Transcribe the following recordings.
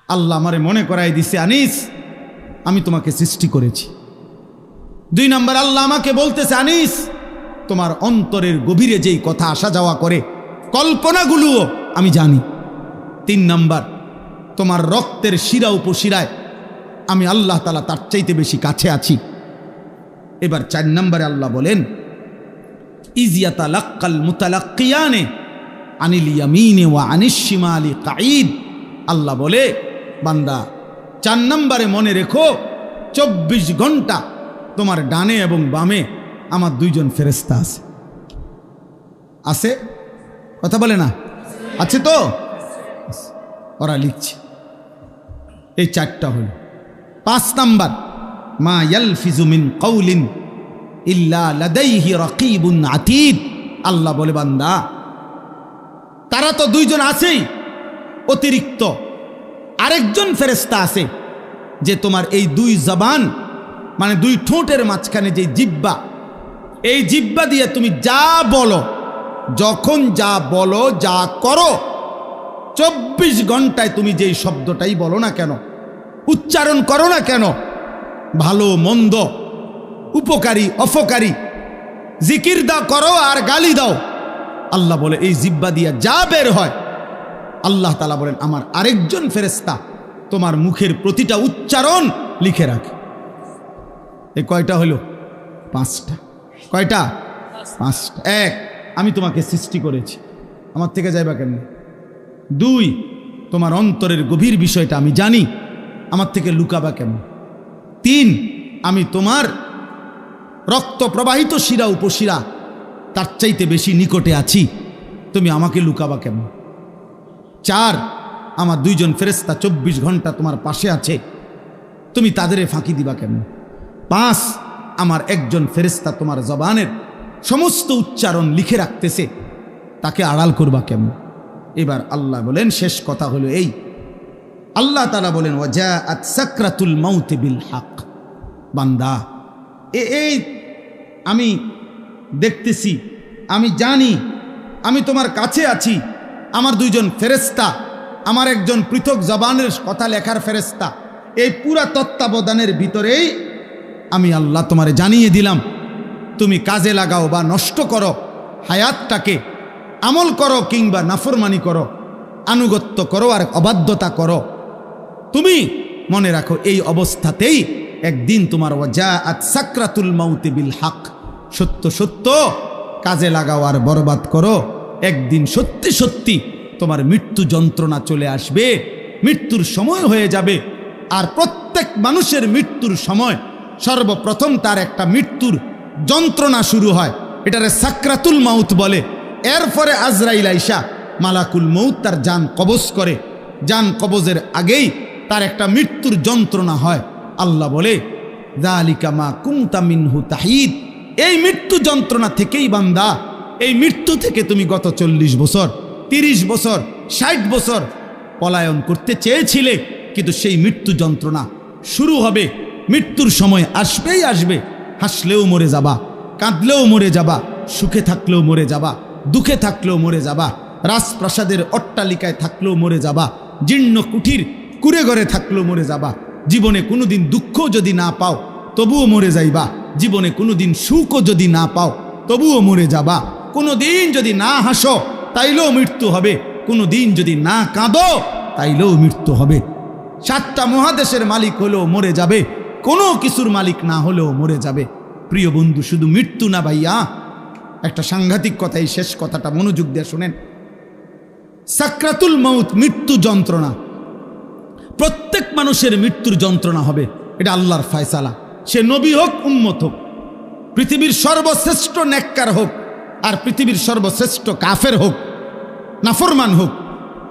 আল্লাহ আমারে মনে করাই দিছে, আনিস আমি তোমাকে সৃষ্টি করেছি। 2 নাম্বার, আল্লাহ আমাকে বলতেছে, আনিস তোমার অন্তরের গভীরে যেই কথা আসা যাওয়া করে কল্পনাগুলোও আমি জানি। 3 নাম্বার, তোমার রক্তের শিরা উপশিরায় আমি আল্লাহ তাআলা তার চাইতে বেশি কাছে আছি। এবার 4 নম্বরে আল্লাহ বলেন, ইজিয়াতালাক্কাল মুতালাক্কিয়ানে আনিল ইয়ামিনে ওয়া আনিশ শিমালি কাঈদ। আল্লাহ বলে, বান্দা 4 নম্বরে মনে রেখো 24 ঘন্টা তোমার ডানে এবং বামে আমার 2 জন ফেরেশতা আছে। আছে? কথা বলে না? আছে তো? ওরা লিখছে। এই 4টা হলো। 5 নাম্বার, মা ইয়ালফিজু মিন কাউলিন ইল্লা লাদাইহি রাকিবুন আতীদ। আল্লাহ বলে, বান্দা তারা তো 2 জন আছেই, অতিরিক্ত আরেকজন ফেরেশতা আছে যে তোমার এই 2 জবান মানে 2 ঠোঁটের মাঝখানে যে জিহ্বা, এই জিহ্বা দিয়ে তুমি যা বলো, যখন যা বলো, যা করো, 24 ঘন্টায় তুমি যেই শব্দটাই বলো না কেন, উচ্চারণ করো না কেন, ভালো মন্দ, উপকারী অপকারী, জিকির দাও করো আর গালি দাও, আল্লাহ বলে এই জিহ্বা দিয়া যা বের হয়, আল্লাহ তাআলা বলেন আমার আরেকজন ফেরেশতা তোমার মুখের প্রতিটা উচ্চারণ লিখে রাখে। এই কয়টা হলো? 5টা। কয়টা? 5টা। 1, আমি তোমাকে সৃষ্টি করেছি, আমার থেকে যাইবা কেমনে? 2, তোমার অন্তরের গভীর বিষয়টা আমি জানি, আমার থেকে লুকাবা কেমন? 3, আমি তোমার রক্ত প্রবাহিত শিরা উপশিরা তার চাইতে বেশি নিকটে আছি, তুমি আমাকে লুকাবা কেমন? 4, আমার 2 জন ফেরেশতা 24 ঘন্টা তোমার পাশে আছে, তুমি তাদের ফাঁকি দিবা কেমন? 5, আমার একজন ফেরেশতা তোমার জবানের সমস্ত উচ্চারণ লিখে রাখতেছে, তাকে আড়াল করবা কেমন? এবার আল্লাহ বলেন, শেষ কথা হলো এই, আল্লাহ তাআলা বলেন, ওয়াজাআত সাকরাতুল মাউত বিল হক। বান্দা এই আমি দেখতেছি, আমি জানি, আমি তোমার কাছে আছি, আমার 2 জন ফেরেশতা, আমার একজন পৃথক জবানের কথা লেখার ফেরেশতা, এই পুরা তত্ত্বাবধানের ভিতরেই আমি আল্লাহ তোমারে জানিয়ে দিলাম, তুমি কাজে লাগাও বা নষ্ট করো হায়াতটাকে, আমল করো কিংবা নাফরমানি করো, আনুগত্য করো আর অবাধ্যতা করো, তুমি মনে রাখো এই অবস্থাতেই একদিন তোমার ওয়াজাআত সাকরাতুল মাউত বিল হক, সত্য সত্য কাজে লাগাও আর বরবাদ করো, একদিন সত্যি সত্যি তোমার মৃত্যু যন্ত্রণা চলে আসবে, মৃত্যুর সময় হয়ে যাবে। আর প্রত্যেক মানুষের মৃত্যুর সময় সর্বপ্রথম তার একটা মৃত্যুর যন্ত্রণা শুরু হয়, এটারে সাকরাতুল মাউত বলে। এরপরে আজরাইল আইসা মালাকুল মউত তার জান কবজ করে, জান কবজের আগেই তার একটা মৃত্যুর যন্ত্রণা হয়। আল্লাহ বলে, যালিকা মা কুনতা মিনহু তাহিদ। এই মৃত্যু যন্ত্রণা থেকেই বান্দা, এই মৃত্যু থেকে তুমি গত 40 বছর, 30 বছর, 60 বছর পলায়ন করতে চেয়েছিলে, কিন্তু সেই মৃত্যু যন্ত্রণা শুরু হবে। মৃত্যুর সময় আসবেই আসবে, হাসলেও মরে যাবা, কাঁদলেও মরে যাবা, সুখে থাকলেও মরে যাবা, দুঃখে থাকলেও মরে যাবা, রাজপ্রাসাদের অট্টালিকায় থাকলেও মরে যাবা, জীর্ণ কুঠির কুড়ে ঘরে থাকলেও মরে যাবা। জীবনে কোনোদিন দুঃখ যদি না পাও তবুও মরে যাইবা, জীবনে কোনোদিন সুখও যদি না পাও তবুও মরে যাবা, কোনোদিন যদি না হাসো তাইলেও মৃত্যু হবে, কোনোদিন যদি না কাঁদো তাইলেও মৃত্যু হবে। 7টা মহাদেশের মালিক হলেও মরে যাবে, কোনো কিছুর মালিক না হলেও মরে যাবে। প্রিয় বন্ধু, শুধু মৃত্যু না ভাইয়া, একটা সাংঘাতিক কথা, এই শেষ কথাটা মনোযোগ দিয়ে শুনেন। সাকরাতুল মাউত মৃত্যু যন্ত্রণা, প্রত্যেক মানুষের মৃত্যুর যন্ত্রণা হবে, এটা আল্লাহর ফয়সালা। সে নবী হোক, উম্মত হোক, পৃথিবীর সর্বশ্রেষ্ঠ নেককার হোক আর পৃথিবীর সর্বশ্রেষ্ঠ কাফের হোক, নাফরমান হোক,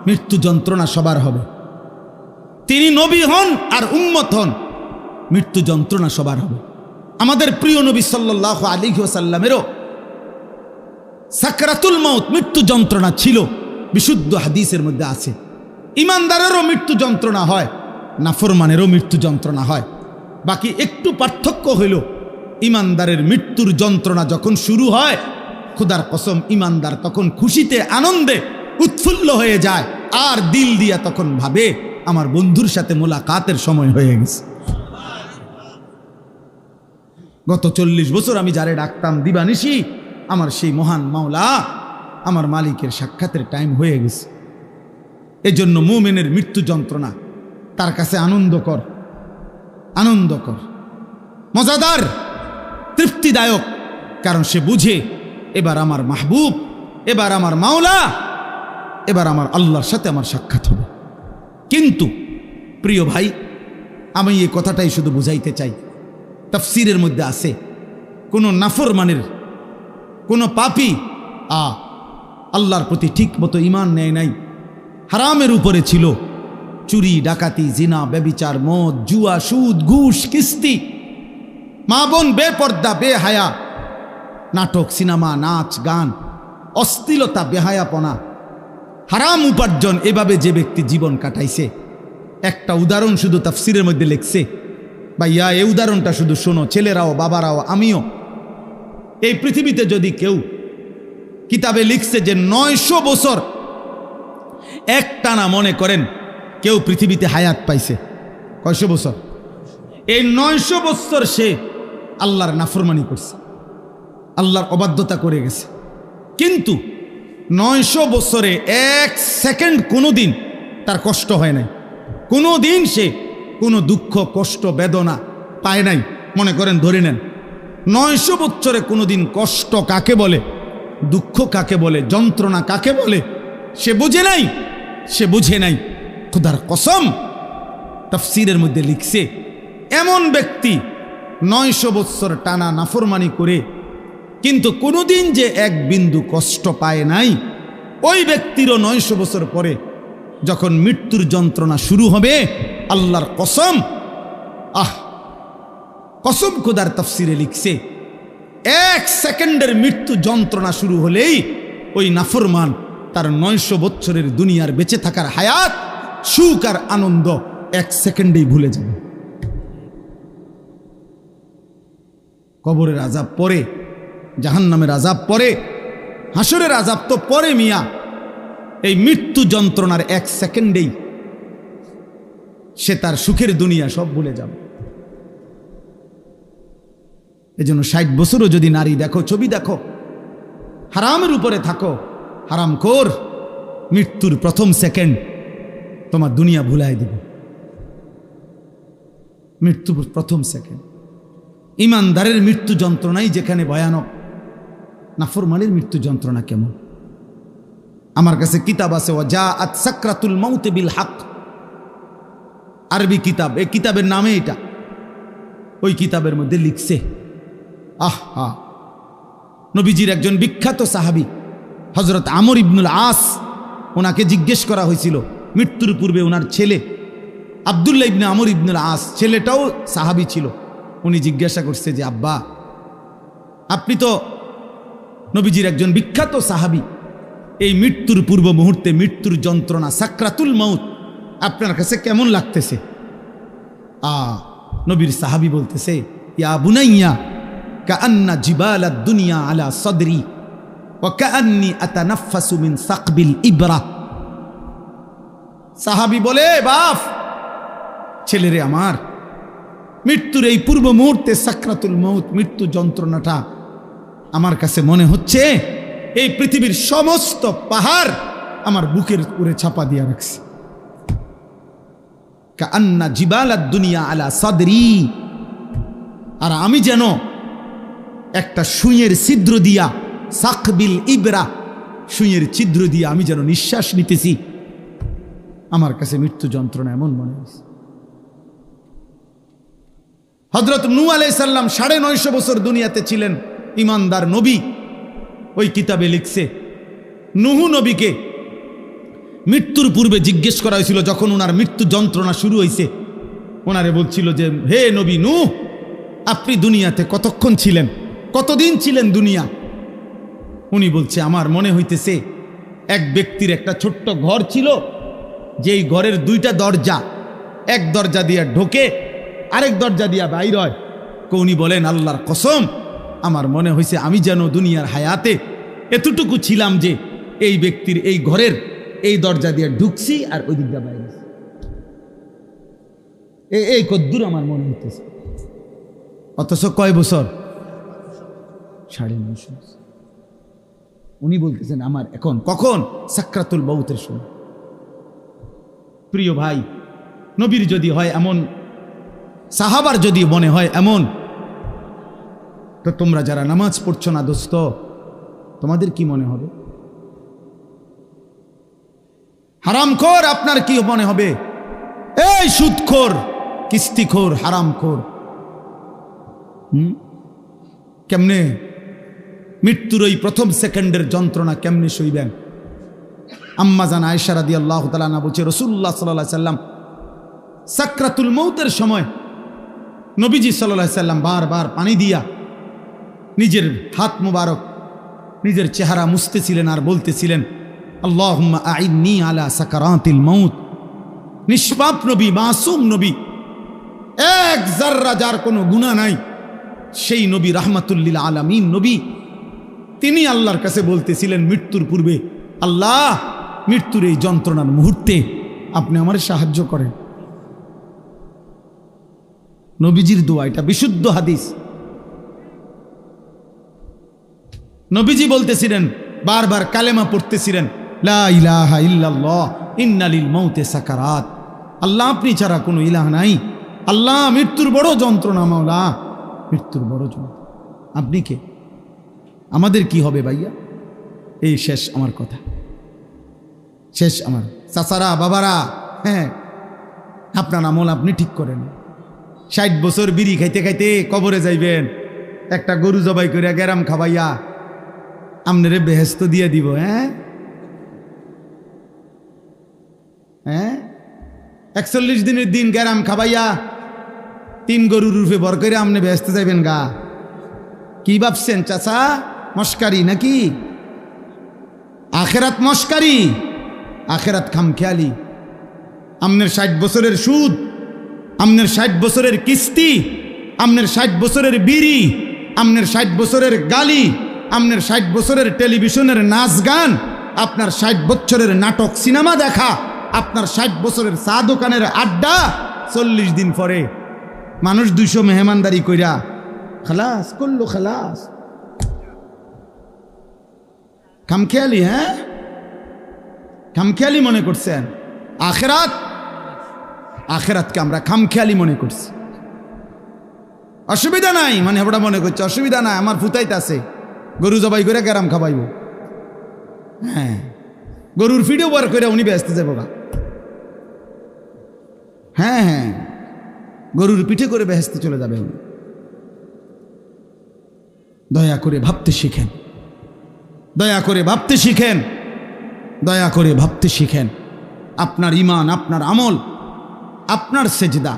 মৃত্যু যন্ত্রণা সবার হবে। তিনি নবী হন আর উম্মত হন, মৃত্যু যন্ত্রণা সবার হবে। আমাদের প্রিয় নবী সাল্লাল্লাহু আলাইহি ওয়াসাল্লামেরও সাকরাতুল মাউত মৃত্যু যন্ত্রণা ছিল, বিশুদ্ধ হাদিসের মধ্যে আছে। ইমানদারেরও মৃত্যু যন্ত্রণা হয়, নাফরমানেরও মৃত্যু যন্ত্রণা হয়। বাকি একটু পার্থক্য হইল, ইমানদারের মৃত্যুর যন্ত্রণা যখন শুরু হয়, খুদার কসম ইমানদার তখন খুশিতে আনন্দে উৎফুল্ল হয়ে যায়, আর দিল দিয়া তখন ভাবে আমার বন্ধুর সাথে মোলাকাতের সময় হয়ে গেছে। গত 40 বছর আমি যারে ডাকতাম দিবানিশি, আমার সেই মহান মাওলা আমার মালিকের সাক্ষাতের টাইম হয়ে গেছে। এজন্য মুমিনের মৃত্যু যন্ত্রণা তার কাছে আনন্দকর, মজাদার, তৃপ্তিদায়ক। কারণ সে বুঝে এবার আমার মাহবুব, এবার আমার মাওলা, এবার আমার আল্লাহর সাথে আমার সাক্ষাৎ হবে। কিন্তু প্রিয় ভাই, আমি এই কথাটাই শুধু বুঝাইতে চাই, তাফসীরের মধ্যে আছে কোনো নাফরমানের, কোনো পাপী আল্লাহর প্রতি ঠিক মতো ঈমান নেয় নাই, হারামের উপরে ছিল, চুরি, ডাকাতি, জিনা, ব্যভিচার, মদ, জুয়া, সুদ, ঘুষ, কিস্তি, মা বোন বেপর্দা, বেহায়া, নাটক, সিনেমা, নাচ, গান, অশ্লীলতা, বেহায়াপনা, হারাম উপার্জন, এভাবে যে ব্যক্তি জীবন কাটাইছে, একটা উদাহরণ শুধু তাফসীরের মধ্যে লিখছে। ভাইয়া, এই উদাহরণটা শুধু শোনো, ছেলেরাও, বাবারাও, আমিও। এই পৃথিবীতে যদি কেউ, কিতাবে লিখছে যে 900 বছর একটানা, মনে করেন কেউ পৃথিবীতে হায়াত পাইছে, কয়শো বছর? এই 900 বছর সে আল্লাহর নাফরমানি করছে, আল্লাহর অবাধ্যতা করে গেছে। কিন্তু 900 বছরে 1 সেকেন্ড কোনোদিন তার কষ্ট হয় নাই, কোনোদিন সে কোনো দুঃখ, কষ্ট, বেদনা পায় নাই। মনে করেন, ধরে নেন 900 বছরে কোনোদিন কষ্ট কাকে বলে, দুঃখ কাকে বলে, যন্ত্রণা কাকে বলে সে বুঝে নাই, সে বুঝে নাই। খোদার কসম, তাফসীরের মধ্যে লিখছে, এমন ব্যক্তি 900 বছর টানা নাফরমানি করে কিন্তু কোনোদিন যে এক বিন্দু কষ্ট পায় নাই, ওই ব্যক্তিরও 900 বছর পরে যখন মৃত্যুর যন্ত্রণা শুরু হবে, আল্লাহর কসম, কসম খোদার তাফসীরে লিখছে, 1 সেকেন্ডের মৃত্যু যন্ত্রণা শুরু হলেই ওই নাফরমান তার 900 বছরের দুনিয়ার বেঁচে থাকার হায়াত, সুখ আর আনন্দ 1 সেকেন্ডেই ভুলে যাবে। কবরের আযাব পরে, জাহান্নামের আযাব পরে, হাসরের আযাব তো পরে মিয়া। এই মৃত্যু যন্ত্রণার 1 সেকেন্ডেই সে তার সুখের দুনিয়া সব ভুলে যাবে। এজন্য 60 বছরও যদি নারী দেখো, ছবি দেখো, হারামের উপরে থাকো, হারামখোর, মৃত্যুর প্রথম সেকেন্ড তোমার দুনিয়া ভুলাই দিবে। মৃত্যুর প্রথম সেকেন্ড। ইমানদারের মৃত্যু যন্ত্রণাই যেখানে ভয়ানক, নাফরমানের মৃত্যু যন্ত্রণা কেমন? আমার কাছে কিতাব আছে, ওয়াজাআত সাকরাতুল মাউত বিল হক, আরবি কিতাব, এই কিতাবের নামে এটা। ওই কিতাবের মধ্যে লিখছে, নবীজির একজন বিখ্যাত সাহাবী হযরত আমর ইবনুল আস, ওনাকে জিজ্ঞেস করা হয়েছিল মৃত্যুর পূর্বে, ওনার ছেলে আব্দুল্লাহ ইবনে আমর ইবনুল আস, ছেলেটাও সাহাবী ছিল। উনি জিজ্ঞাসা করছে যে, আব্বা, আপনি তো নবীজির একজন বিখ্যাত সাহাবী, এই মৃত্যুর পূর্ব মুহূর্তে মৃত্যুর যন্ত্রণা, সাকরাতুল মাউত আপনার কাছে কেমন লাগতেছে? নবীর সাহাবী বলতেছে, ইয়া বুনাইয়া কাআন্না জিবালাদ দুনিয়া আলা সদরি ওয়া কাআন্নি আতানাফাসু মিন সাকবিল ইবরা। সাহাবী বলে, বাপ, ছেলেরে আমার, মৃত্যুর এই পূর্ব মুহূর্তে সাকরাতুল মাউত, মৃত্যু যন্ত্রণাটা আমার কাছে মনে হচ্ছে এই পৃথিবীর সমস্ত পাহাড় আমার বুকের উপরে চাপা দিয়া রাখছে। কাআন্না জিবালাদ দুনিয়া আলা সদরি, আর আমি যেন একটা সুইয়ের ছিদ্র দিয়া, সাকবিল ইবরা, সুইয়ের ছিদ্র দিয়া আমি যেন নিঃশ্বাস নিতেছি। আমার কাছে মৃত্যু যন্ত্রণা এমন মনে হয়েছে। হযরত নূহ আলাইহিস সালাম 950 বছর দুনিয়াতে ছিলেন, ইমানদার নবী। ওই কিতাবে লিখছে, নূহ নবীকে মৃত্যুর পূর্বে জিজ্ঞেস করা হয়েছিল, যখন ওনার মৃত্যু যন্ত্রণা শুরু হয়েছে, ওনারে বলছিল যে, হে নবী নূহ, আপনি দুনিয়াতে কতক্ষণ ছিলেন, কতদিন ছিলেন দুনিয়া? উনি বলছে, আমার মনে হইতেছে এক ব্যক্তির একটা ছোট্ট ঘর ছিল, যেই ঘরের 2টা দরজা, এক দরজা দিয়া ঢোকে, আরেক দরজা দিয়া বাইর হয়। উনি বলেন, আল্লাহর কসম, আমার মনে হয়েছে আমি যেন দুনিয়ার হায়াতে এতটুকু ছিলাম যে এই ব্যক্তির এই ঘরের এই দরজা দিয়ে ঢুকছি আর ওই দিক দিয়ে বাইরে। এই কদ্দুর আমার মনে হইতেছে। অথচ কয় বছর? 9.5 বছর। উনি বলতেছেন আমার এখন কখন? সাকরাতুল মউতের সময়। প্রিয় ভাই, নবীর যদি হয় এমন, সাহাবার যদি মনে হয় এমন, তো তোমরা যারা নামাজ পড়ছো না দোস্ত, তোমাদের কি মনে হবে? হারামখোর আপনার কি মনে হবে? এই সুদখোর, কিস্তিখোর, হারামখোর, কেমনে মৃত্যুর ওই প্রথম সেকেন্ডের যন্ত্রণা কেমনে সইবেন? আম্মা জান আয়েশা রাদিয়াল্লাহু তাআলা আনহা বলছে, রাসূলুল্লাহ সাল্লাল্লাহু আলাইহি সাল্লাম সাকরাতুল মউতের সময় নবীজি সাল্লাল্লাহু আলাইহি সাল্লাম বারবার পানি দিয়া নিজের হাত মুবারক, নিজের চেহারা মুছতেছিলেন আর বলতেছিলেন, আল্লাহুম্মা আইন্নি আলা সাকারাতিল মউত। নিষ্পাপ নবী, মাসুম নবী, এক যাররা যার কোনো গুনাহ নাই, সেই নবী রাহমাতুল লিল আলামিন নবী, তিনি আল্লাহর কাছে বলতেছিলেন মৃত্যুর পূর্বে, আল্লাহ মৃত্যুর এই যন্ত্রণার মুহূর্তে আপনি আমার সাহায্য করেন। নবীজির দোয়া, এটা বিশুদ্ধ হাদিস। নবীজি বলতেছিলেন, বারবার কালেমা পড়তেছিলেন, লা ইলাহা ইল্লাল্লাহ ইন্না লিল মাউতি সাকারাত। আল্লাহ আপনি ছাড়া কোনো ইলাহ নাই, আল্লাহ মৃত্যুর বড় যন্ত্রণা, মাওলা মৃত্যুর বড় যন্ত্রণা। আপনি কে? আমাদের কি হবে ভাইয়া? এই শেষ আমার কথা, শেষ আমার। চাচারা, বাবারা, হ্যাঁ, আপনার আমল আপনি ঠিক করেন। 60 বছর বিড়ি খাইতে খাইতে কবরে যাইবেন, একটা গরু জবাই করে গেরাম খাবাইয়া আমনেরে বেহেস্ত দিয়ে দিব। হ্যাঁ হ্যাঁ, 41 দিনের দিন গেরাম খাবাইয়া 3 গরুর রূপে বর করে আমনে বেহেস্ত যাইবেন গা। কি ভাবছেন চাচা? মস্কারি নাকি? আখেরাত মস্কারি, আখেরাত খামখেয়ালি। আমনের 60 বছরের সুদ, আমনের 60 বছরের কিস্তি, আমনের 60 বছরের বিড়ি, আমনের 60 বছরের গালি, আমনের 60 বছরের টেলিভিশনের নাচ গান, আপনার 60 বছরের নাটক সিনেমা দেখা, আপনার 60 বছরের চা দোকানের আড্ডা, 40 দিন পরে মানুষ 200 মেহমানদারি কইরা খালাস করলো, খালাস। খামখেয়ালি, হ্যাঁ, খামখেয়ালি মনে করছেন। আখেরাত, আখেরাতকে আমরা খামখেয়ালি মনে করছি। অসুবিধা নাই মানে ওটা মনে করছে অসুবিধা নাই, আমার ফুতাইতে আছে, গরু জবাই করে গেরাম খাবাইব। হ্যাঁ, গরুর ফিডেও বার করে উনি ব্যস্ত যাবো গা। হ্যাঁ হ্যাঁ, গরুর পিঠে করে বেহেস্তে চলে যাবে উনি। দয়া করে ভাবতে শিখেন, দয়া করে ভাবতে শিখেন, দয়া করে ভাবতে শিখেন। আপনার ঈমান, আপনার আমল, আপনার সেজদা।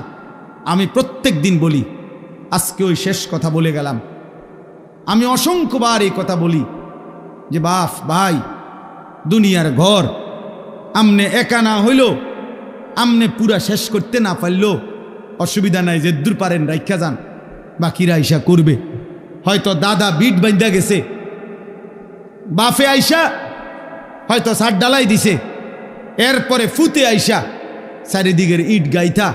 আমি প্রত্যেক দিন বলি, আজকে ওই শেষ কথা বলে গেলাম। আমি অসংখ্যবার এই কথা বলি যে বাপ ভাই, দুনিয়ার ঘর আমনে একা না হইল, আমনে পুরা শেষ করতে না পারলেও অসুবিধা নাই, যে দূর পারেন রাইখা যান, বাকিরা আইসা করবে। হয়তো দাদা বিট বাঁধা গেছে, বাফে আইসা হয়তো সার ডালাই দিছে, এরপরে ফুতে আইসা চারিদিকের ইট গাইথা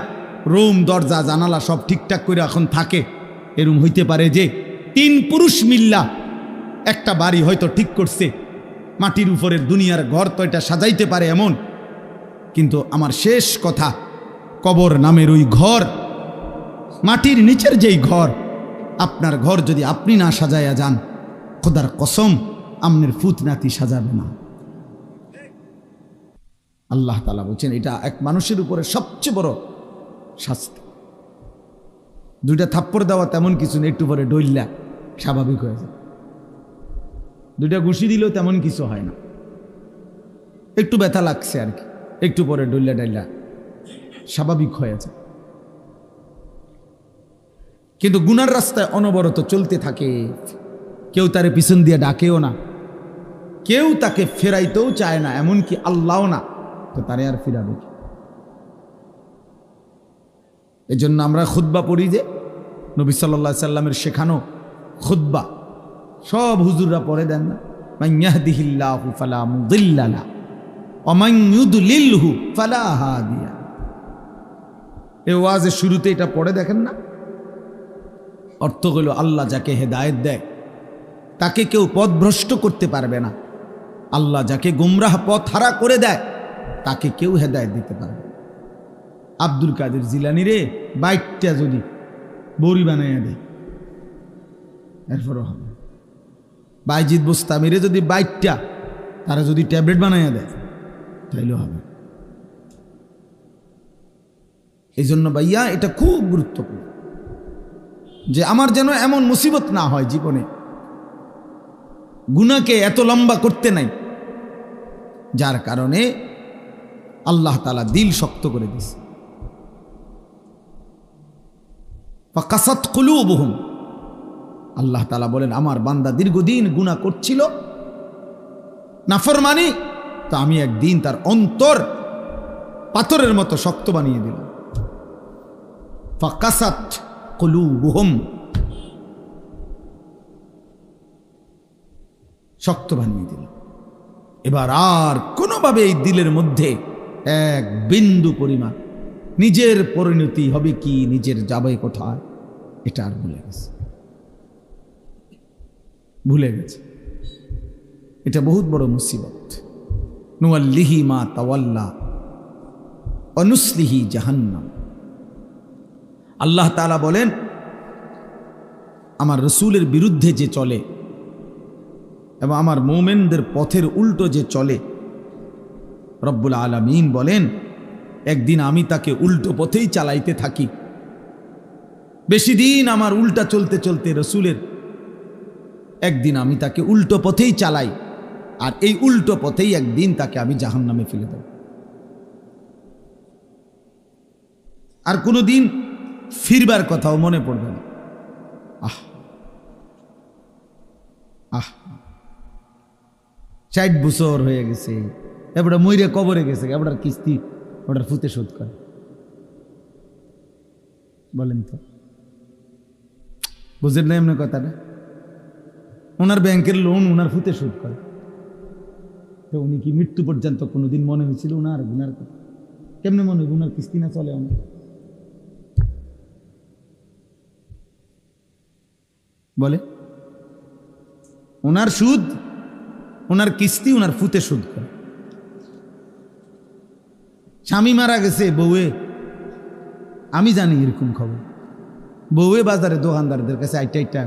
রুম দরজা জানালা সব ঠিকঠাক করে এখন থাকে। এরম হইতে পারে যে 3 পুরুষ মিল্লা একটা বাড়ি হয়তো ঠিক করছে, মাটির উপরের দুনিয়ার ঘর তো এটা সাজাইতে পারে এমন। কিন্তু আমার শেষ কথা, কবর নামের ওই ঘর, মাটির নিচের যেই ঘর, আপনার ঘর যদি আপনি না সাজাইয়া যান, খোদার কসম আমনের ফুত নাতি সাজাবে না। আল্লাহ তাআলা বলছেন এটা এক মানুষের উপরে সবচেয়ে বড় শাস্তি। 2টা থাপ্পড় দেওয়া তেমন কিছু নেই, একটু পরে ডইল্লা স্বাভাবিক হয়ে যায়। 2টা ঘুষি দিলেও তেমন কিছু হয় না, একটু ব্যথা লাগছে আর কি, একটু পরে ডইল্লা ডাইল্লা স্বাভাবিক হয়ে যায়। কিন্তু গুনার রাস্তায় অনবরত চলতে থাকে, কেউ তারে পিছন দিয়ে ডাকেও না, কেউ তাকে ফেরাইতেও চায় না, এমনকি আল্লাহও না, তো তারে আর ফিরাবে কি? এই জন্য আমরা খুতবা পড়ি যে নবী সাল্লাল্লাহু আলাইহি সাল্লামের শেখানো খুতবা সব হুজুররা পড়ে দেন না, মান ইয়াহদিহিল্লাহু ফালা মুদিল্লা লাহু ওয়া মান ইউদ্লিলহু ফালা হাদিয়া। এ ওয়াজের শুরুতে এটা পড়ে দেখেন না, অর্থ হলো আল্লাহ যাকে হেদায়েত দেয় তাকে কেউ পথভ্রষ্ট করতে পারবে না, আল্লাহ যাকে গুমরাহ পথ হারা করে দেয় তাকে কেউ হেদায়েত দিতে পারবে না। আব্দুল কাদের জিলানী রে বাইকটা যদি বড়ি বানাইয়া দেয় এরপরও হবে। বাইজিদ বোস্তামিরে যদি বাইকটা তারা যদি ট্যাবলেট বানাইয়া দেয় তাইলেও হবে। এই জন্য ভাইয়া এটা খুব গুরুত্বপূর্ণ যে আমার যেন এমন মুসিবত না হয় জীবনে, গুনাহকে এত লম্বা করতে নাই যার কারণে আল্লাহ তাআলা দিল শক্ত করে দিয়েছে। ফাকাসাত কুলুবুহুম, আল্লাহ তাআলা বলেন আমার বান্দা দীর্ঘদিন গুনাহ করছিল নাফরমানি, তো আমি একদিন তার অন্তর পাথরের মতো শক্ত বানিয়ে দিলাম। ফাকাসাত কুলুবুহুম, শক্ত বানিয়ে দিলাম। এবার আর কোনোভাবে এই দিলের মধ্যে এক বিন্দু পরিমাণ নিজের পরিণতি হবে কি, নিজের যাবে কোথায়, এটা আর ভুলে গেছে। এটা বহুত বড় মুসিবত। নুয়াল্লিহি মা তাওয়াল্লা ওয়া নুসলিহি জাহান্নাম। আল্লাহ তাআলা বলেন আমার রসুলের বিরুদ্ধে যে চলে এবং আমার মুমিনদের পথের উল্টো যে চলে, রব্বুল আলামিন বলেন একদিন আমি তাকে উল্টো পথেই চালাইতে থাকি। বেশি দিন আমার উল্টা চলতে চলতে রসুলের একদিন আমি তাকে উল্টো পথেই চালাই, আর এই উল্টো পথেই একদিন তাকে আমি জাহান্নামে ফেলে দেব। আর কোনোদিন ফিরবার কথাও মনে পড়বে না। আহ আহ 60 বছর হয়ে গেছে, এবার মইরে কবরে গেছে, এবার কিস্তি ওটার ফুতে শোধ করে। বলেন তো, বুঝেন না এমনি কথাটা? ওনার ব্যাংকের লোন ওনার ফুতে শোধ করে, তো উনি কি মৃত্যু পর্যন্ত কোনোদিন মনে হয়েছিল ওনার গুনার কথা? কেমনে মনে হয় ওনার কিস্তি না চলে? অনেক বলে ওনার সুদ, ওনার কিস্তি ওনার ফুতে শোধ করে। স্বামী মারা গেছে, বউয়ে, আমি জানি এরকম খবর, বউয়ে বাজারে দোকানদারদের কাছে আইটা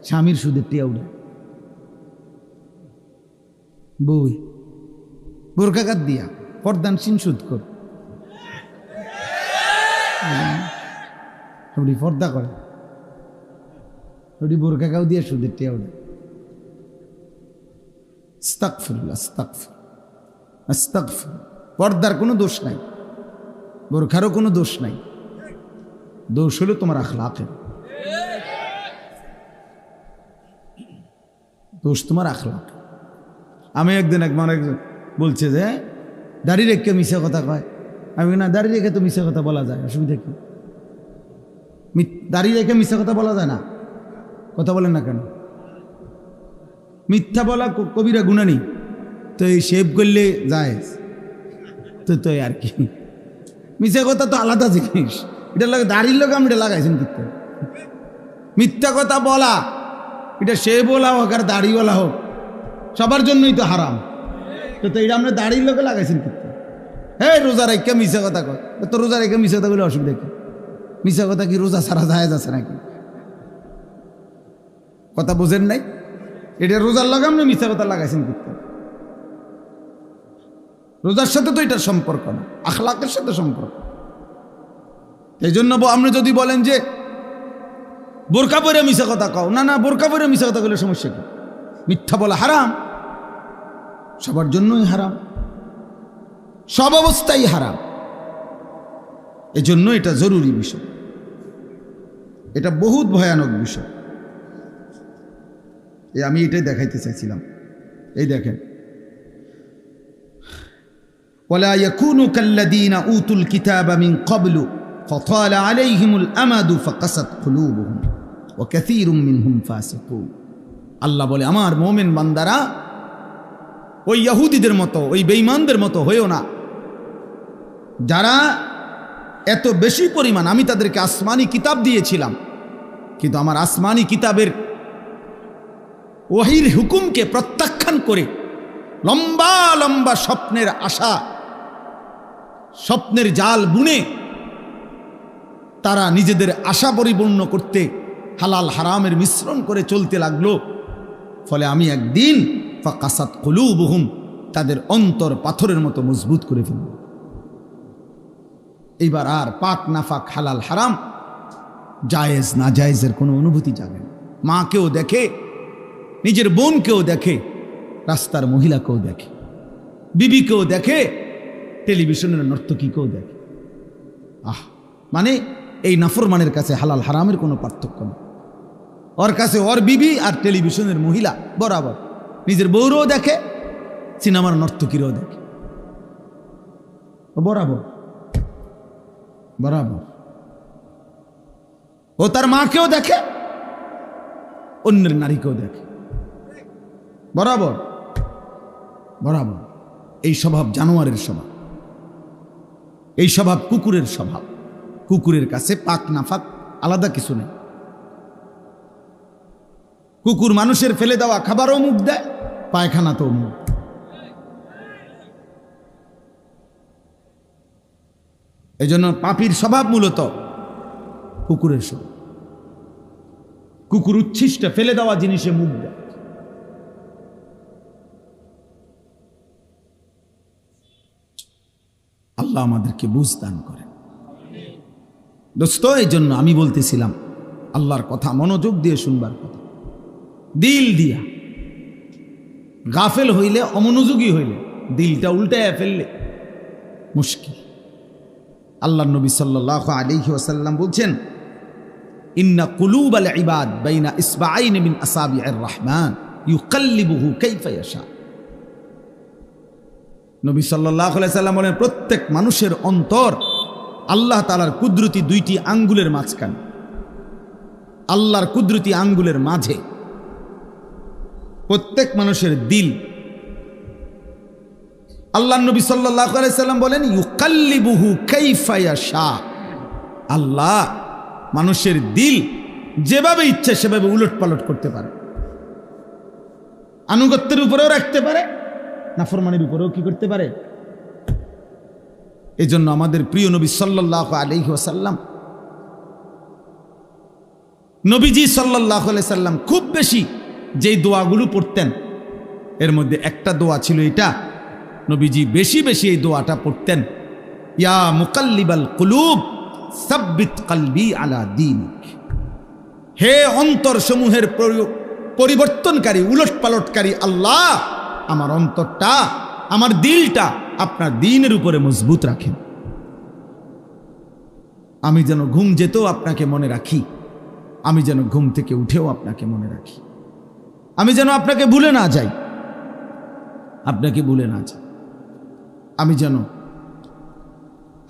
স্বামীর সুদের টিয়া উঠে, বউয়ে বোরকাঘাত দিয়া পর্দানসীন সুদ কর, পর্দা করে, বোরকাগাও দিয়ে সুদের টিয়া উঠে। আস্তাগফিরুল্লাহ, আস্তাগফিরুল্লাহ, আস্তাগফিরুল্লাহ। পর্দার কোনো দোষ নাই, বোরখারও কোনো দোষ নাই, দোষ হলো তোমার আখলাকের, দোষ তোমার আখলাক। আমি একজন বলছে যে দাড়ি রেখে মিশা কথা কয়, আমি না দাড়ি রেখে তো মিশা কথা বলা যায়, অসুবিধা কি? দাড়ি রেখে মিশা কথা বলা যায় না? কথা বলেন না কেন? মিথ্যা বলা কবিরা গুনাহ নেই, তো এই শেভ করলে যায় তো তো আর কি, মিথ্যা কথা তো আলাদা জিনিস, এটা লাগে দাড়ির লোক আমি এটা লাগাইছেন কিন্তু। মিথ্যা কথা বলা এটা সে বলা হোক আর দাড়ি বলা হোক সবার জন্যই তো হারাম, তো এটা আমরা দাড়ির লোকে লাগাইছেন কিন্তু। হ্যাঁ রোজা রেখে মিশা কথা কয়, তো রোজা রেখে মিশা কথা বলে অসুবিধা কি? মিশা কথা কি রোজা ছাড়া যায় যাচ্ছে নাকি? কথা বোঝেন নাই? এটা রোজার লাগাম না, মিথ্যা কথা লাগাইছেন কিন্তু। রোজার সাথে তো এটার সম্পর্ক না, আখলাকের সাথে সম্পর্ক। এই জন্য আপনি যদি বলেন যে বোরকা পরে মিশা কথা কও, না না বোরকা পরে মিশা কথা বলে সমস্যা কি? মিথ্যা বলা হারাম, সবার জন্যই হারাম, সব অবস্থায় হারাম। এজন্য এটা জরুরি বিষয়, এটা বহুত ভয়ানক বিষয়। আমি এটাই দেখাইতে চাইছিলাম। এই দেখেন, ওয়ালা ইয়াকুনু কাল্লাযীনা উতুল কিতাবা মিন ক্বাবলু ফাতালা আলাইহিমুল আমাদু ফাকাসাত কুলুবুহুম ওয়া কাসীরুম মিনহুম ফাসিকুন। আল্লাহ বলে আমার মুমিন বান্দারা ওই ইহুদিদের মতো, ওই বেঈমানদের মতো হইও না, যারা এত বেশি পরিমাণ আমি তাদেরকে আসমানি কিতাব দিয়েছিলাম, কিন্তু আমার আসমানি কিতাবের ওহীর হুকুমকে প্রত্যাখ্যান করে লম্বা লম্বা স্বপ্নের আশা, স্বপ্নের জাল বুনে তারা নিজেদের আশা পরিপূর্ণ করতে হালাল হারামের মিশ্রণ করে চলতে লাগলো। ফলে আমি একদিন ফাকাসাত কুলুবুহুম, তাদের অন্তর পাথরের মতো মজবুত করে ফেলব। এইবার আর পাক নাফাক হালাল হারাম, জায়েজ না জায়েজের কোনো অনুভূতি জাগে না। মাকেও দেখে, নিজের বোনকেও দেখে, রাস্তার মহিলাকেও দেখে, বিবিকেও দেখে, টেলিভিশনের নর্তকীকেও দেখে। মানে এই নাফরমানের কাছে হালাল হারামের কোনো পার্থক্য নেই। ওর কাছে ওর বিবি আর টেলিভিশনের মহিলা বরাবর। নিজের বউরও দেখে, সিনেমার নর্তকীরও দেখে, বরাবর বরাবর। ও তার মাকেও দেখে, অন্যের নারীকেও দেখে, বরাবর বরাবর। এই স্বভাব জানোয়ারের স্বভাব, এই স্বভাব কুকুরের স্বভাব। কুকুরের কাছে পাক নাফাক আলাদা কিছু নেই। কুকুর মানুষের ফেলে দেওয়া খাবারও মুখ দেয়, পায়খানাতেও মুখ। এই জন্য পাপীর স্বভাব মূলত কুকুরের স্বভাব। কুকুর উচ্ছিষ্ট ফেলে দেওয়া জিনিসে মুখ দেয়। আল্লাহ আমাদেরকে বুঝ দান করেন। দোস্ত, এই জন্য আমি বলতেছিলাম আল্লাহর কথা মনোযোগ দিয়ে শুনবার কথা, দিল দিয়া। গাফেল হইলে, অমনোযোগী হইলে, দিলটা উল্টায় ফেললে মুশকিল। আল্লাহ নবী সাল্লাল্লাহু আলাইহি ওয়াসাল্লাম বলছেন, ইন্না কুলুবাল ইবাদ বাইনা ইসবাআইন মিন আসাবি'ir রহমান ইউকাল্লিবুহু কাইফা ইয়াশা। নবী সাল্লাল্লাহু আলাইহি ওয়াসাল্লাম বলেন, প্রত্যেক মানুষের অন্তর আল্লাহ তাআলার কুদরতি দুইটি আঙ্গুলের মাঝখানে, আল্লাহর কুদরতি আঙ্গুলের মাঝে। প্রত্যেক মানুষের দিল, আল্লাহ নবী সাল্লাল্লাহু আলাইহি ওয়াসাল্লাম বলেন, ইউকাল্লিবুহু কাইফা ইয়াশা। আল্লাহ মানুষের দিল যেভাবে ইচ্ছে সেভাবে উলটপালট করতে পারে। আনুগত্যের উপরেও রাখতে পারে, নাফরমানির উপরেও কি করতে পারে। এই জন্য আমাদের প্রিয় নবী সাল্লাল্লাহু আলাইহি ওয়াসাল্লাম, নবীজি সাল্লাল্লাহু আলাইহি ওয়াসাল্লাম খুব বেশি যেই দোয়াগুলো পড়তেন, এর মধ্যে একটা দোয়া ছিল এটা। নবীজি বেশি বেশি এই দোয়াটা পড়তেন, ইয়া মুকাল্লিবাল কুলুব সাব্বিত কলবি আলা দীনিক। হে অন্তর সমূহের পরিবর্তনকারী, উলটপালটকারী আল্লাহ, আমার অন্তরটা, আমার দিলটা আপনার দ্বীনের উপরে মজবুত রাখেন। আমি যেন ঘুম যেতেও আপনাকে মনে রাখি, আমি যেন ঘুম থেকে উঠেও আপনাকে মনে রাখি, আমি যেন আপনাকে ভুলে না যাই, আপনাকে ভুলে না যাই। আমি যেন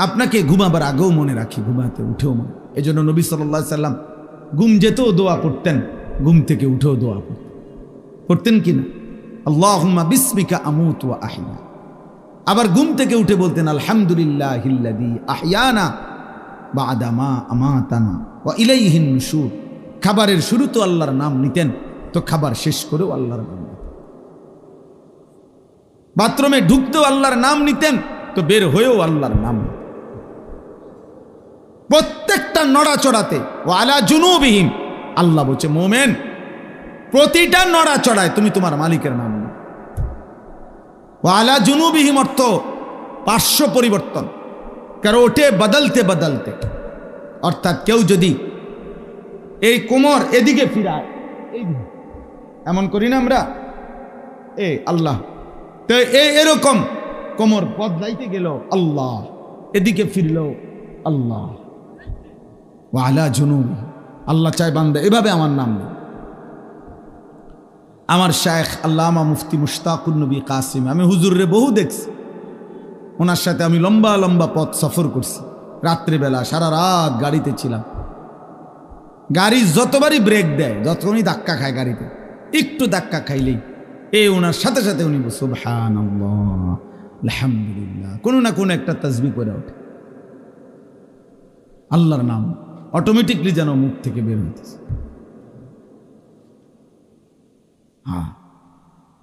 আপনাকে ঘুমাবার আগেও মনে রাখি, ঘুমাতে উঠেও মনে। এই জন্য নবী সাল্লাল্লাহু আলাইহি ওয়াসাল্লাম ঘুম যেতেও দোয়া পড়তেন, ঘুম থেকে উঠেও দোয়া পড়তেন কিনা, আল্লাহুম্মা বিসমিকা আমুতু ওয়া আহইয়া। আবার ঘুম থেকে উঠে বলতেন, আলহামদুলিল্লাহিল্লাযী আহইয়ানা বা'দা মা আমাতানা ওয়া ইলাইহিন নুশুর। খাবারের শুরু তো আল্লাহর নাম নিতেন, তো খাবার শেষ করেও আল্লাহর নাম নিতেন। বাথরুমে ঢুকতেও আল্লাহর নাম নিতেন, তো বের হয়েও আল্লাহর নাম। প্রত্যেকটা নড়াচড়াতে ও আলা জুনুবিহিম, আল্লাহ বলছে মোমেন প্রতিটা নড়াচড়ায় তুমি তোমার মালিকের নাম নাও। ও আলা জুনুবিহিম অর্থ পার্শ্ব পরিবর্তন, কারো ওঠে বদলতে বদলতে। অর্থাৎ কেউ যদি এই কোমর এদিকে ফিরায়, এমন করি না আমরা, আল্লাহ, তো এরকম কোমর বদলাইতে গেল আল্লাহ, এদিকে ফিরল আল্লাহ। ওয়া আলা জুনুব, আল্লাহ চাই বান্দা এভাবে আমার নাম নেই। আমার শায়েখ আল্লামা মুফতি মুশতাকুন নবী কাসিম, আমি হুজুরে বহু দেখছি, ওনার সাথে আমি লম্বা লম্বা পথ সফর করছি। রাত্রিবেলা সারা রাত গাড়িতে ছিলাম, গাড়ি যতবারই ব্রেক দেয়, যতক্ষণই ধাক্কা খায় গাড়িতে, একটু ধাক্কা খাইলেই ওনার সাথে সাথে উনি সুবহানাল্লাহ আলহামদুলিল্লাহ কোনো না কোনো একটা তাসবিহ করে ওঠে। আল্লাহর নাম অটোমেটিকলি যেন মুখ থেকে বের হইতেছে। হ্যাঁ,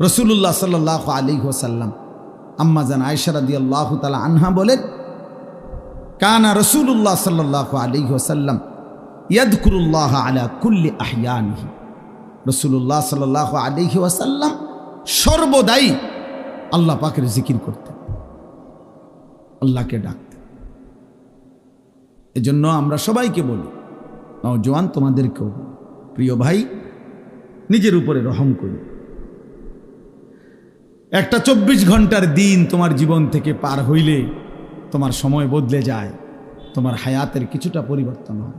রাসূলুল্লাহ সাল্লাল্লাহু আলাইহি ওয়াসাল্লাম আম্মা জান আয়েশা রাদিয়াল্লাহু তাআলা আনহা বলেন, কানা রাসূলুল্লাহ সাল্লাল্লাহু আলাইহি ওয়াসাল্লাম ইয়াযকুরুল্লাহ আলা কুল্লি আহয়ানিহি। রাসূলুল্লাহ সাল্লাল্লাহু আলাইহি ওয়াসাল্লাম সর্বদাই আল্লাহ পাকের জিকির করতেন, আল্লাহকে ডাকতেন। এজন্য আমরা সবাইকে বলি, নওজোয়ান তোমাদেরকেও, প্রিয় ভাই, নিজের উপরে রহম করি। একটা 24 ঘন্টার দিন তোমার জীবন থেকে পার হইলে তোমার সময় বদলে যায়, তোমার হায়াতের কিছুটা পরিবর্তন হয়।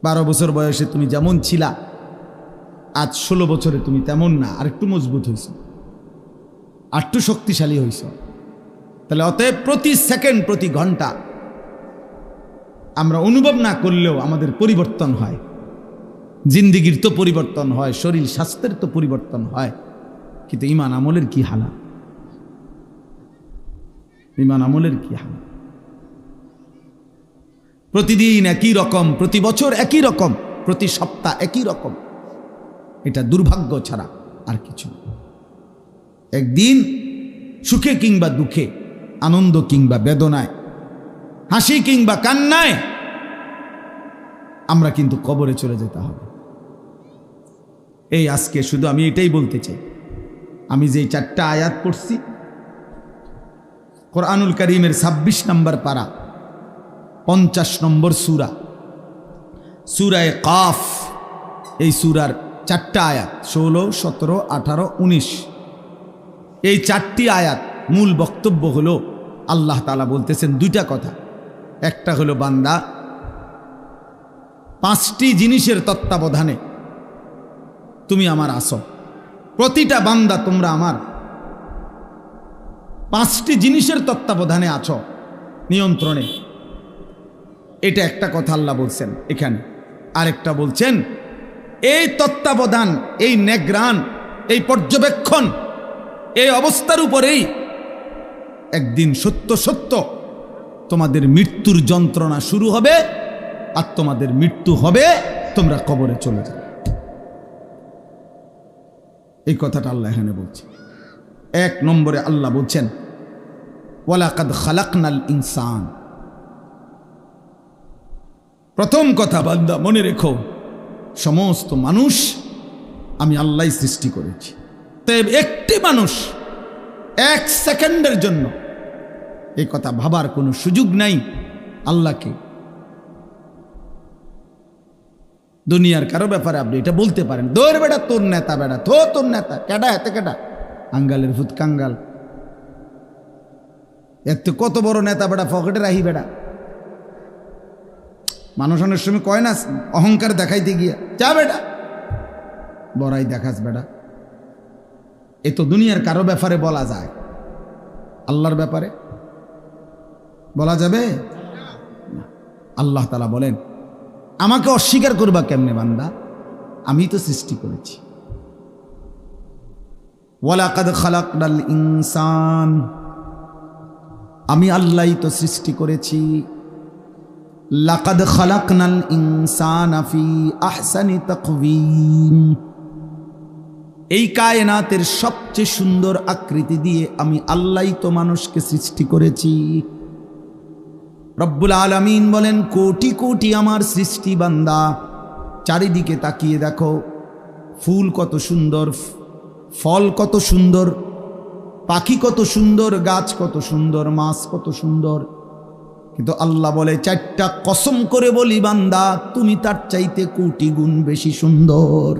12 বছর বয়সে তুমি যেমন ছিলা, আজ 16 বছরে তুমি তেমন না, আর একটু মজবুত হইছ, আর একটু শক্তিশালী হইছ। তাহলে অতএব প্রতি সেকেন্ড, প্রতি ঘন্টা আমরা অনুভব না করলেও আমাদের পরিবর্তন হয়। জিন্দিগির তো পরিবর্তন হয়, শরীর স্বাস্থ্যের তো পরিবর্তন হয়, কিন্তু ঈমান আমলের কি হালাত? ঈমান আমলের কি হালাত? প্রতিদিন একই রকম, প্রতি বছর একই রকম, প্রতি সপ্তাহ একই রকম। এটা দুর্ভাগ্য ছাড়া আর কিছু না। একদিন সুখে কিংবা দুঃখে, আনন্দ কিংবা বেদনায়, হাসি কিংবা কান্নায় আমরা কিন্তু কবরে চলে যেতে হবে। এই আজকে শুধু আমি এটাই বলতে চাই, আমি যে 4টা আয়াত পড়ছি, কোরআনুল কারীমের 26 নম্বর পারা, 50 নম্বর সূরা, সূরায়ে কাফ। এই সূরার 4টা আয়াত, 16, 17, 18, 19, এই 4টি আয়াত মূল বক্তব্য হলো আল্লাহ তাআলা বলতেছেন 2টা কথা। একটা হলো বান্দা 5টি জিনিসের তত্ত্বাবধানে তুমি আমার আসো, প্রতিটা বান্দা তোমরা আমার 5টি জিনিসের তত্ত্বাবধানে আছো, নিয়ন্ত্রণে। এটা একটা কথা আল্লাহ বলছেন এখানে। আরেকটা বলছেন, এই তত্ত্বাবধান, এই নেগ্রান, এই পর্যবেক্ষণ, এই অবস্থার উপরেই একদিন সত্য সত্য তোমাদের মৃত্যুর যন্ত্রণা শুরু হবে, আর তোমাদের মৃত্যু হবে, তোমরা কবরে চলে যাবে। এই কথাটা আল্লাহ এখানে বলছে। 1 নম্বরে আল্লাহ বলছেন, ওয়ালাকাদ খালাকনাল ইনসান। প্রথম কথা বান্দা মনে রেখো, সমস্ত মানুষ আমি আল্লাহই সৃষ্টি করেছি। তাই একটি মানুষ 1 সেকেন্ডের জন্য এই কথা ভাবার কোনো সুযোগ নাই আল্লাহকে। দুনিয়ার কারো ব্যাপারে আপনি এটা বলতে পারেন, দৌড় বেটা তোর নেতা, বেটা তোর নেতা, কেডা এতে কেডা, আঙ্গালের ভূত কাঙ্গাল, এত কত বড় নেতা বেটা, পকেটে রাহি বেটা। মানুষ অনেক সময় কয় না, অহংকার দেখাইতে গিয়া, যা বেটা বড়াই দেখাস বেটা। এ তো দুনিয়ার কারো ব্যাপারে বলা যায়, আল্লাহর ব্যাপারে বলা যাবে না। আল্লাহ তাআলা বলেন, আমাকে অস্বীকার করবা কেমনে বান্দা, আমি তো সৃষ্টি করেছি। ওয়ালাকাদ খালাকনাল ইনসান, আমি আল্লাহই তো সৃষ্টি করেছি। লাকাদ খালাকনাল ইনসানা ফি আহসানি তাকওয়িম, এই কায়নাতের সবচেয়ে সুন্দর আকৃতি দিয়ে আমি আল্লাহই তো মানুষকে সৃষ্টি করেছি। রব্বুল আলামিন বলেন, কোটি কোটি আমার সৃষ্টি বান্দা, চারিদিকে তাকিয়ে দেখো, ফুল কত সুন্দর, ফল কত সুন্দর, পাখি কত সুন্দর, গাছ কত সুন্দর, মাছ কত সুন্দর। কিন্তু আল্লাহ বলে, 4টা কসম করে বলি বান্দা, তুমি তার চাইতে কোটি গুণ বেশি সুন্দর।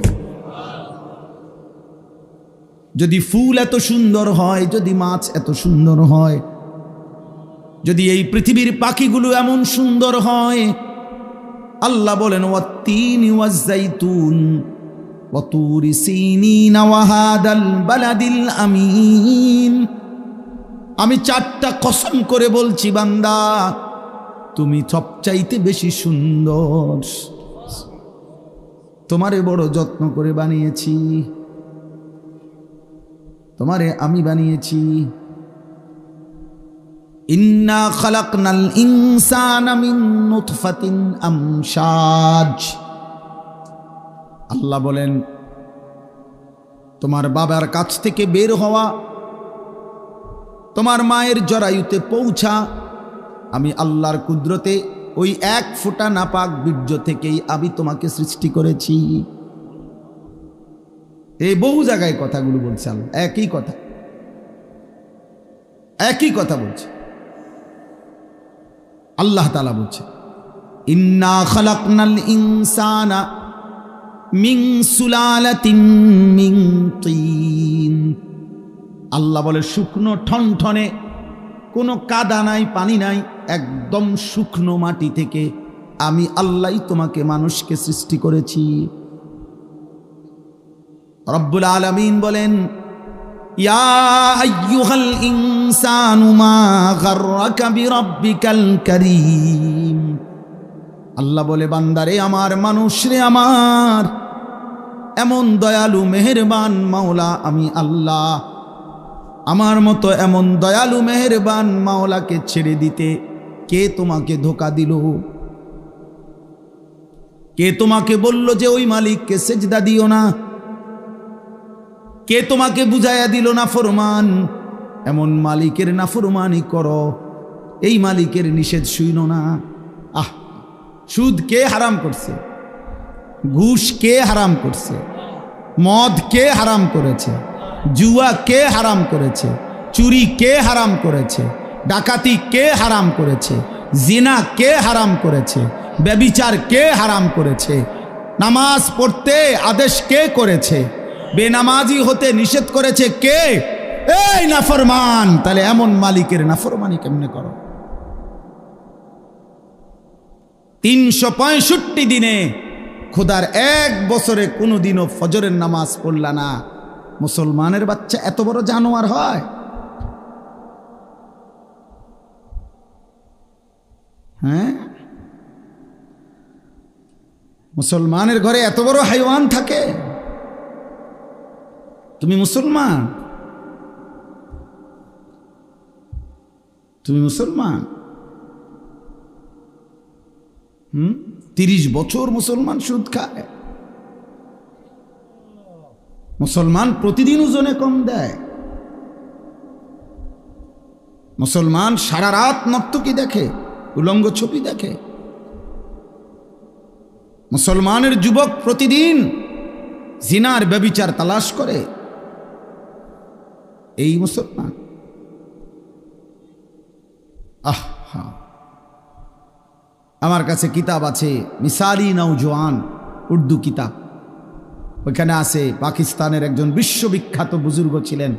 যদি ফুল এত সুন্দর হয়, যদি মাছ এত সুন্দর হয়, যদি এই পৃথিবীর পাখিগুলো এমন সুন্দর হয়, আল্লাহ বলেন, ওয়াত্তিনি ওয়াজ্জাইতুন ওয়া তুরি সিনিন ওয়া হাদাল বালাদিল আমিন। আমি 4টা কসম করে বলছি বান্দা, তুমি সবচাইতে বেশি সুন্দর। তোমারে বড় যত্ন করে বানিয়েছি, তোমারে আমি বানিয়েছি। ইন্না খালাকনাল ইনসানা মিন নুতফাতিন আমশাজ। আল্লাহ বলেন, তোমার বাবার কাছ থেকে বের হওয়া, তোমার মায়ের জরায়ুতে পৌঁছা, আমি আল্লাহর কুদরতে ওই এক ফোঁটা নাপাক বীর্য থেকেই আমি তোমাকে সৃষ্টি করেছি। এই বহু জায়গায় কথাগুলো বলছে আল্লাহ, একই কথা বলছে আল্লাহ তাআলা বলছে, ইন্না খালাকনাল ইনসানা মিন সুলালাতিন মিন তিন। আল্লাহ বলে, শুকনো ঠনঠনে, কোনো কাদা নাই, পানি নাই, একদম শুকনো মাটি থেকে আমি আল্লাহই তোমাকে মানুষকে সৃষ্টি করেছি। রব্বুল আলামিন বলেন, ইয়া আইয়ুহাল ইনসানু মা গাররাকা বিরাব্বিকাল কারীম। আল্লাহ বলে, বান্দারে আমার, মানুষরে আমার, এমন দয়ালু মেহেরবান মাওলা আমি আল্লাহ। আমার মতো এমন দয়ালু মেহেরবান মাওলাকে ছেড়ে দিতে কে তোমাকে ধোঁকা দিল? কে তোমাকে বলল যে ওই মালিককে সেজদা দিও না? কে তোমাকে বুঝাইয়া দিল না ফরমান? এমন মালিকের নাফরমানি করো, এই মালিকের নিষেধ শুইনো না। সুদ কে হারাম করছে? ঘুষ কে হারাম করছে? মদ কে হারাম করেছে? জুয়া কে হারাম করেছে? চুরি কে হারাম করেছে? ডাকাতি কে হারাম করেছে? জিনা কে হারাম করেছে? ব্যভিচার কে হারাম করেছে? নামাজ পড়তে আদেশ কে করেছে? বেনামাজি হতে নিষেধ করেছে কে? এই নাফরমান। তাহলে এমন মালিকের নাফরমানি কেমনে করো? 365 দিনে খোদার এক বছরে কোনোদিনও ফজরের নামাজ পড়লা না, মুসলমানের বাচ্চা এত বড় জানোয়ার হয়? হ্যাঁ, মুসলমানের ঘরে এত বড় হাইওয়ান থাকে? তুমি মুসলমান, তুমি মুসলমান। 30 বছর মুসলমান সুদ খায়। মুসলমান প্রতিদিন ওজনে কম দেয়। মুসলমান সারা রাত নর্তকী দেখে, উলঙ্গ ছবি দেখে। মুসলমানের যুবক প্রতিদিন জিনার ব্যভিচার তালাশ করে। এই মুসলমান। আমার কাছে কিতাব আছে, মিসালি নওজোয়ান, উর্দু কিতাব। ওইখানে আছে পাকিস্তানের একজন বিশ্ববিখ্যাত বুজুর্গ ছিলেন,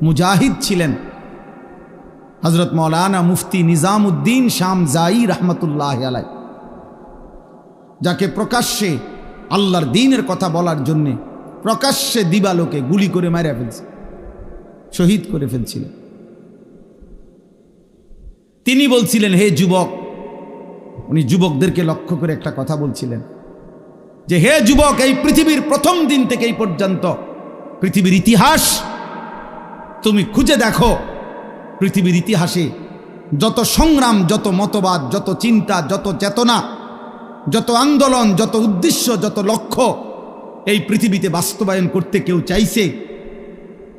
মুজাহিদ ছিলেন, হযরত মাওলানা মুফতি নিজামউদ্দিন শামজাই রহমতুল্লাহ আলাইহ, যাকে প্রকাশ্যে আল্লাহর দ্বীনের কথা বলার জন্য প্রকাশ্যে দিবালোকে গুলি করে মারা ফেলছে, শহীদ করে ফেলছিলেন। তিনি বলছিলেন, হে যুবক, উনি যুবকদেরকে লক্ষ্য করে একটা কথা বলছিলেন যে, হে যুবক, এই পৃথিবীর প্রথম দিন থেকে এই পর্যন্ত পৃথিবীর ইতিহাস তুমি খুঁজে দেখো। পৃথিবীর ইতিহাসে যত সংগ্রাম, যত মতবাদ, যত চিন্তা, যত চেতনা, যত আন্দোলন, যত উদ্দেশ্য, যত লক্ষ্য এই পৃথিবীতে বাস্তবায়ন করতে কেউ চাইছে,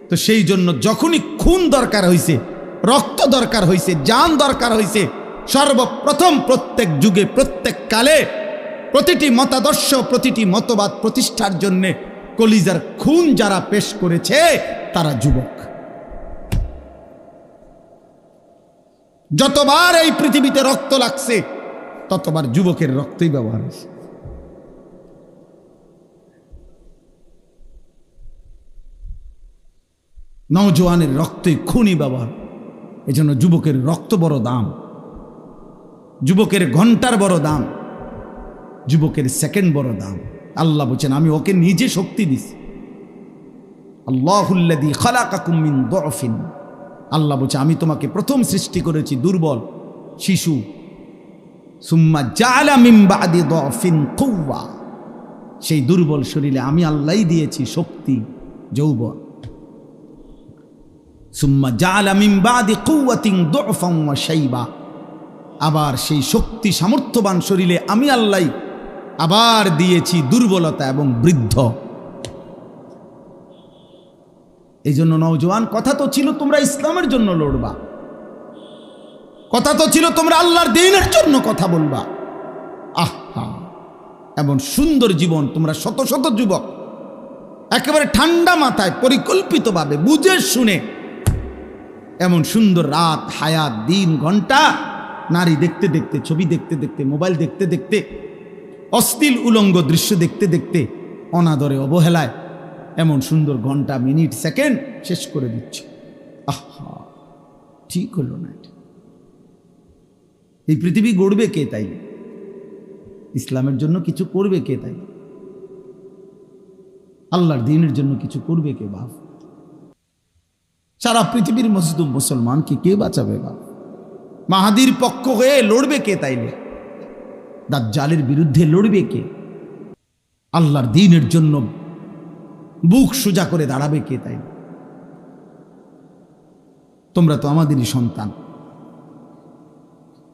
তো সেই জন্য যখনই খুন দরকার হয়েছে, রক্ত দরকার হয়েছে, জান দরকার হয়েছে, সর্বপ্রথম প্রত্যেক যুগে, প্রত্যেক কালে, প্রতিটি মতাদর্শ, প্রতিটি মতবাদ প্রতিষ্ঠার জন্যে কলিজার খুন যারা পেশ করেছে তারা যুবক। যতবার এই পৃথিবীতে রক্ত লাগছে ততবার যুবকের রক্তই ব্যবহার হয়েছে। নওজোয়ানের রক্তই খুনই ব্যবহার। এজন্য যুবকের রক্ত বড় দাম, যুবকের ঘন্টার বড় দাম, যুবকের সেকেন্ড বড় দাম। আল্লাহ বলছেন, আমি ওকে নিজে শক্তি দিছি। আল্লাহুল্লাযী খালাকাকুম মিন দুআফিন। আল্লাহ বলছে, আমি তোমাকে প্রথম সৃষ্টি করেছি দুর্বল শিশু। সুম্মা জাআলা মিন বাদি দুআফিন কুওয়া। সেই দুর্বল শরীরে আমি আল্লাহই দিয়েছি শক্তি, যৌবন। সুম্মা জাআলা মিন বাদি কুওয়াতিন দুফান ওয়া শাইবা, আবার সেই শক্তি সামর্থ্যবান শরীরে আমি আল্লাহ আবার দিয়েছি দুর্বলতা এবং বৃদ্ধ। এই জন্য নওজোয়ান, কথা তো ছিল তোমরা ইসলামের জন্য লড়বা, কথা তো ছিল তোমরা আল্লাহর দ্বীনের জন্য কথা বলবা। আহা, এমন সুন্দর জীবন তোমরা, শত শত যুবক একেবারে ঠান্ডা মাথায় পরিকল্পিতভাবে বুঝে শুনে এমন সুন্দর রাত, হায়াত, দিন, ঘন্টা, নারী দেখতে দেখতে, ছবি দেখতে দেখতে, মোবাইল দেখতে দেখতে, অশ্লীল উলঙ্গ দৃশ্য দেখতে দেখতে, অনাদরে অবহেলায় এমন সুন্দর ঘন্টা, মিনিট, সেকেন্ড শেষ করে দিচ্ছে। আহা, ঠিক হলো না এটা। এই পৃথিবী গড়বে কে? তাই ইসলামের জন্য কিছু করবে কে? তাই আল্লাহর দ্বীনের জন্য কিছু করবে কে? বাপ, সারা পৃথিবীর মজলুম মুসলমানকে কে বাঁচাবে? বাপ, মাহাদির পক্ষ হয়ে লড়বে কে? তাইলে দাজ্জালের বিরুদ্ধে লড়বে কে? আল্লাহর দ্বীনের জন্য বুক সোজা করে দাঁড়াবে কে? তাই তোমরা তো আমাদেরই সন্তান।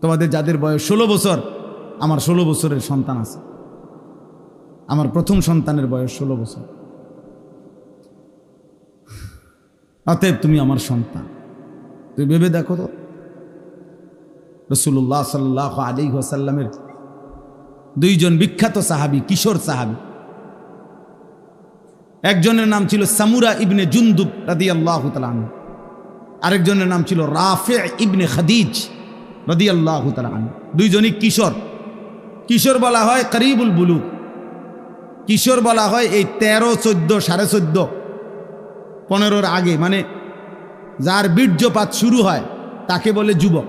তোমাদের যাদের বয়স 16 বছর, আমার 16 বছরের সন্তান আছে। আমার প্রথম সন্তানের বয়স 16 বছর। অতএব তুমি আমার সন্তান। তুমি ভেবে দেখো তো, রাসূলুল্লাহ সাল্লাল্লাহু আলাইহি ওয়াসাল্লামের 2 জন বিখ্যাত সাহাবী, কিশোর সাহাবী, একজনের নাম ছিল সামুরা ইবনে জুনদুব রাদিয়াল্লাহু তাআলা আনহু, আরেকজনের নাম ছিল রাফি ইবনে খাদিজ রাদিয়াল্লাহু তাআলা আনহু। 2 জনই কিশোর। কিশোর বলা হয় করিবুল বুলুগ, কিশোর বলা হয় এই 13, 14, 14.5, 15-র আগে, মানে যার বীর্যপাত শুরু হয় তাকে বলে যুবক।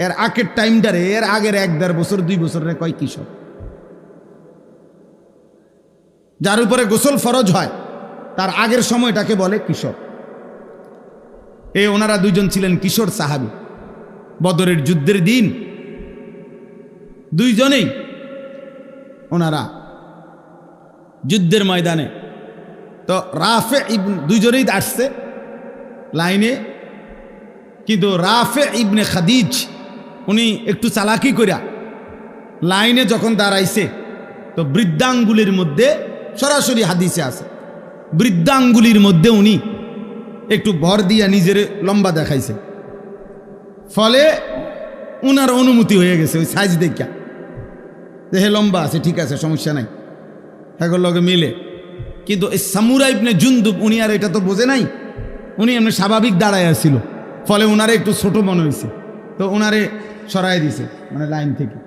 এর আগের টাইমটারে, এর আগের 1-1.5 বছর 2 বছরের কয় কিশোর। যার উপরে গোসল ফরজ হয় তার আগের সময়টাকে বলে কিশোর। ওনারা 2 জন ছিলেন কিশোর সাহাবী। বদরের যুদ্ধের দিন 2 জনেই ওনারা যুদ্ধের ময়দানে, তো রাফে ইবনে, 2 জনেই আসছে লাইনে, কিন্তু রাফে ইবনে খাদিজ উনি একটু চালাকি করিয়া লাইনে যখন দাঁড়াইছে, তো বৃদ্ধাঙ্গুলির মধ্যে, সরাসরি হাদিসে আছে, বৃদ্ধাঙ্গুলির মধ্যে উনি একটু ভর দিয়া নিজের লম্বা দেখাইছে। ফলে উনার অনুমতি হয়ে গেছে ওই সাইজ দেখা, যে হে লম্বা আছে, ঠিক আছে, সমস্যা নাই, হ্যাঁ লগে মিলে। কিন্তু এই সামুরা ইবনে জুনদুব উনি আর এটা তো বোঝে নাই, উনি এমনি স্বাভাবিক দাঁড়ায় আসছিল। ফলে উনারে একটু ছোট মনে হয়েছে, তো উনারে সরাই দিছে মানে লাইন থেকে।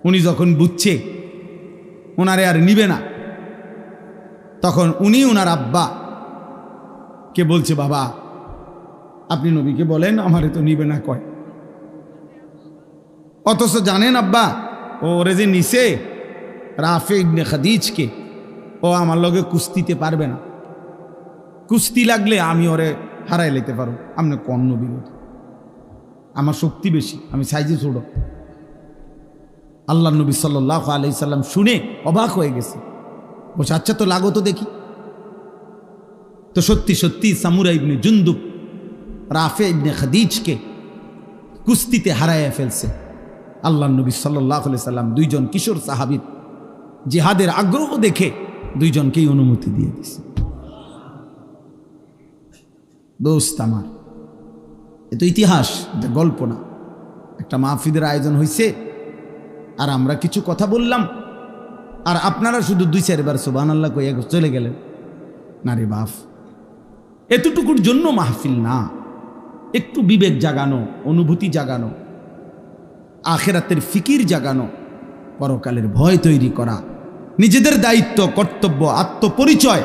উনি যখন বুঝছে ওনারে আর নিবে না, তখন উনি ওনার আব্বা কে বলছে, বাবা আপনি নবীকে বলেন আমারে তো নিবে না কয়। অথচ জানেন আব্বা, ওরে যে নিছে রাফে ইবনে খাদিজকে, ও আমার লগে কুস্তিতে পারবে না, কুস্তি লাগলে আমি ওরে হারাই লেতে পারো। আপনি কোন নবী? আমার শক্তি বেশি, আমি সাইজে ছোট। আল্লাহ নবী সাল্লাল্লাহু আলাইহি সাল্লাম শুনে অবাক হয়ে গেছে, বলছে আচ্ছা তো লাগো তো দেখি। তো সত্যি সত্যি সামুরা ইবনে জুনদুব রাফে ইবনে খাদিজকে কুস্তিতে হারাইয়া ফেলছে। আল্লাহ নবী সাল্লাল্লাহু আলাইহি সাল্লাম 2 জন কিশোর সাহাবীর জিহাদের আগ্রহ দেখে 2 জনকেই অনুমতি দিয়ে দিছে। দোস্ত আমার, এ তো ইতিহাস, এটা গল্প না। একটা মাহফিলের আয়োজন হয়েছে, আর আমরা কিছু কথা বললাম, আর আপনারা শুধু 2-4 বার সুবহানাল্লাহ কইয়া চলে গেলেন। না রে বাপ, এতটুকুর জন্য মাহফিল না। একটু বিবেক জাগানো, অনুভূতি জাগানো, আখিরাতের ফিকির জাগানো, পরকালের ভয় তৈরি করা, নিজেদের দায়িত্ব, কর্তব্য, আত্মপরিচয়।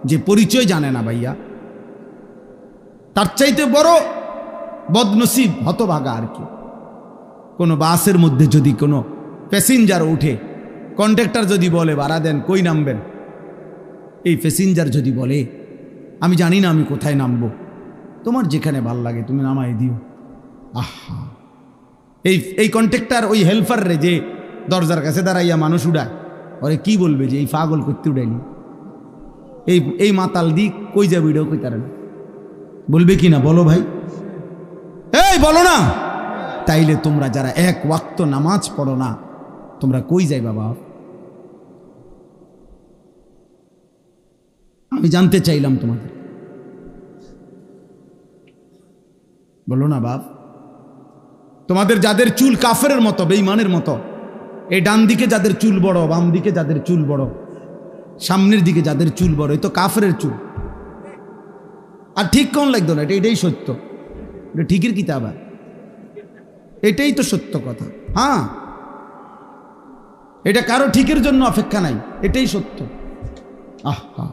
যে পরিচয় জানে না ভাইয়া, তার চাইতে বড় বদনসিব, হতভাগা আর কি। কোনো বাসের মধ্যে যদি কোনো প্যাসেঞ্জার উঠে, কন্ডাক্টর যদি বলে ভাড়া দেন, কই নামবেন? এই প্যাসেঞ্জার যদি বলে আমি জানি না আমি কোথায় নামবো, তোমার যেখানে ভাল লাগে তুমি নামাই দিও। আহা, এই কন্ট্রাক্টর ওই হেল্পার রে যে দরজার কাছে দাঁড়াইয়া মানুষ উড়ায়, ওরে কি বলবে যে এই পাগল করতে উড়াইনি, এই মাতাল দি কই যাবে এটাও কই তারা না। বলবে কি না বলো ভাই, এই বলো না। তাইলে তোমরা যারা এক ওয়াক্ত নামাজ পড়ো না, তোমরা কই যাই বাবা? আমি জানতে চাইলাম তোমাদের, বলো না বাপ। তোমাদের যাদের চুল কাফেরের মতো, বেঈমানের মতো, এই ডান দিকে যাদের চুল বড়, বাম দিকে যাদের চুল বড়, সামনের দিকে যাদের চুল বড়, এই তো কাফেরের চুল। আর ঠিক কোন লাগতো না, এটাই সত্য, এটা ঠিকের কিতাব, এটাই তো সত্য কথা। হ্যাঁ, এটা কারো ঠিকের জন্য অপেক্ষা নাই, এটাই সত্য। আহা।